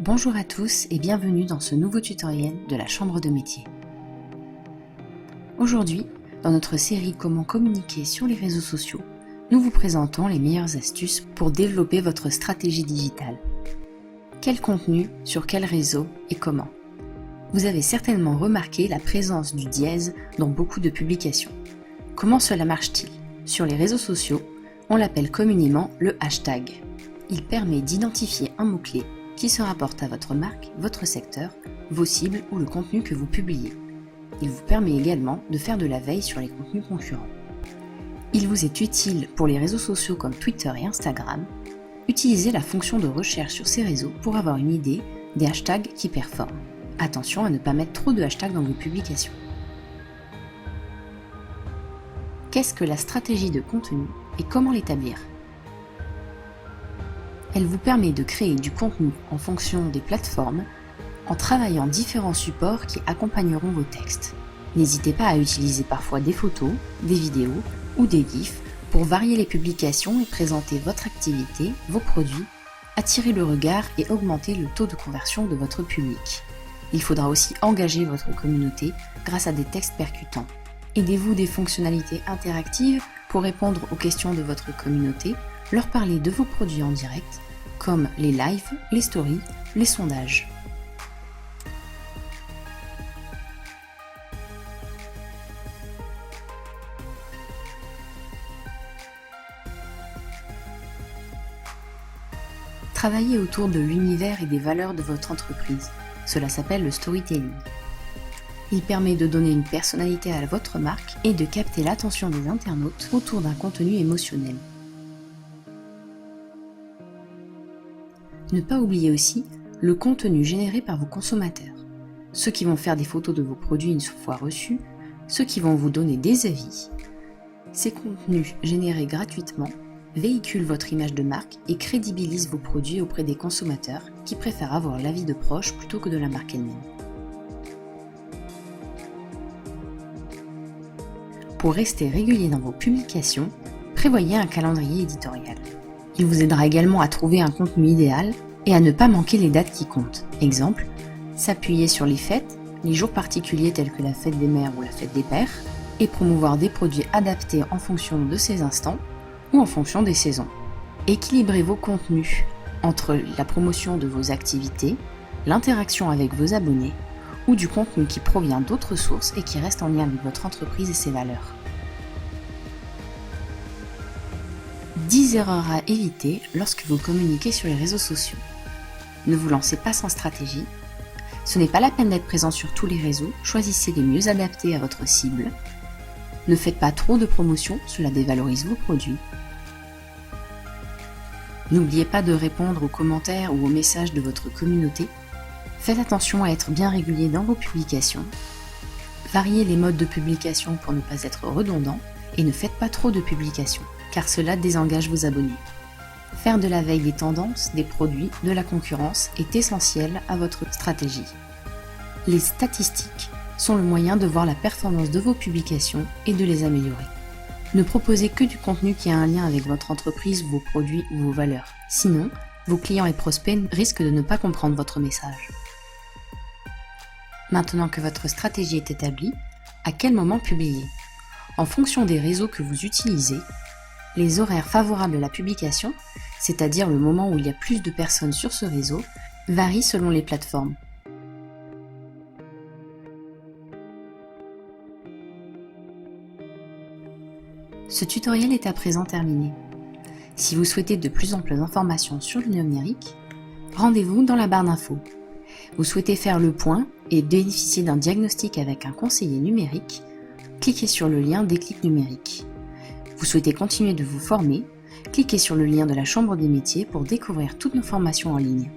Bonjour à tous et bienvenue dans ce nouveau tutoriel de la Chambre de métier. Aujourd'hui, dans notre série Comment communiquer sur les réseaux sociaux, nous vous présentons les meilleures astuces pour développer votre stratégie digitale. Quel contenu, sur quel réseau et comment? Vous avez certainement remarqué la présence du dièse dans beaucoup de publications. Comment cela marche-t-il? Sur les réseaux sociaux, on l'appelle communément le hashtag. Il permet d'identifier un mot-clé qui se rapporte à votre marque, votre secteur, vos cibles ou le contenu que vous publiez. Il vous permet également de faire de la veille sur les contenus concurrents. Il vous est utile pour les réseaux sociaux comme Twitter et Instagram. Utilisez la fonction de recherche sur ces réseaux pour avoir une idée des hashtags qui performent. Attention à ne pas mettre trop de hashtags dans vos publications. Qu'est-ce que la stratégie de contenu et comment l'établir? Elle vous permet de créer du contenu en fonction des plateformes en travaillant différents supports qui accompagneront vos textes. N'hésitez pas à utiliser parfois des photos, des vidéos ou des GIFs pour varier les publications et présenter votre activité, vos produits, attirer le regard et augmenter le taux de conversion de votre public. Il faudra aussi engager votre communauté grâce à des textes percutants. Aidez-vous des fonctionnalités interactives pour répondre aux questions de votre communauté, leur parler de vos produits en direct, comme les lives, les stories, les sondages. Travaillez autour de l'univers et des valeurs de votre entreprise. Cela s'appelle le storytelling. Il permet de donner une personnalité à votre marque et de capter l'attention des internautes autour d'un contenu émotionnel. Ne pas oublier aussi le contenu généré par vos consommateurs. Ceux qui vont faire des photos de vos produits une fois reçus, ceux qui vont vous donner des avis. Ces contenus générés gratuitement véhiculent votre image de marque et crédibilisent vos produits auprès des consommateurs qui préfèrent avoir l'avis de proches plutôt que de la marque elle-même. Pour rester régulier dans vos publications, prévoyez un calendrier éditorial. Il vous aidera également à trouver un contenu idéal et à ne pas manquer les dates qui comptent. Exemple, s'appuyer sur les fêtes, les jours particuliers tels que la fête des mères ou la fête des pères, et promouvoir des produits adaptés en fonction de ces instants ou en fonction des saisons. Équilibrez vos contenus entre la promotion de vos activités, l'interaction avec vos abonnés ou du contenu qui provient d'autres sources et qui reste en lien avec votre entreprise et ses valeurs. 10 erreurs à éviter lorsque vous communiquez sur les réseaux sociaux. Ne vous lancez pas sans stratégie. Ce n'est pas la peine d'être présent sur tous les réseaux, choisissez les mieux adaptés à votre cible. Ne faites pas trop de promotion, cela dévalorise vos produits. N'oubliez pas de répondre aux commentaires ou aux messages de votre communauté. Faites attention à être bien régulier dans vos publications. Variez les modes de publication pour ne pas être redondant et ne faites pas trop de publications, car cela désengage vos abonnés. Faire de la veille des tendances, des produits, de la concurrence est essentiel à votre stratégie. Les statistiques sont le moyen de voir la performance de vos publications et de les améliorer. Ne proposez que du contenu qui a un lien avec votre entreprise, vos produits ou vos valeurs. Sinon, vos clients et prospects risquent de ne pas comprendre votre message. Maintenant que votre stratégie est établie, à quel moment publier? En fonction des réseaux que vous utilisez, les horaires favorables à la publication, c'est-à-dire le moment où il y a plus de personnes sur ce réseau, varient selon les plateformes. Ce tutoriel est à présent terminé. Si vous souhaitez de plus amples informations sur le numérique, rendez-vous dans la barre d'infos. Vous souhaitez faire le point et bénéficier d'un diagnostic avec un conseiller numérique, cliquez sur le lien Déclic numérique. Vous souhaitez continuer de vous former, cliquez sur le lien de la Chambre des métiers pour découvrir toutes nos formations en ligne.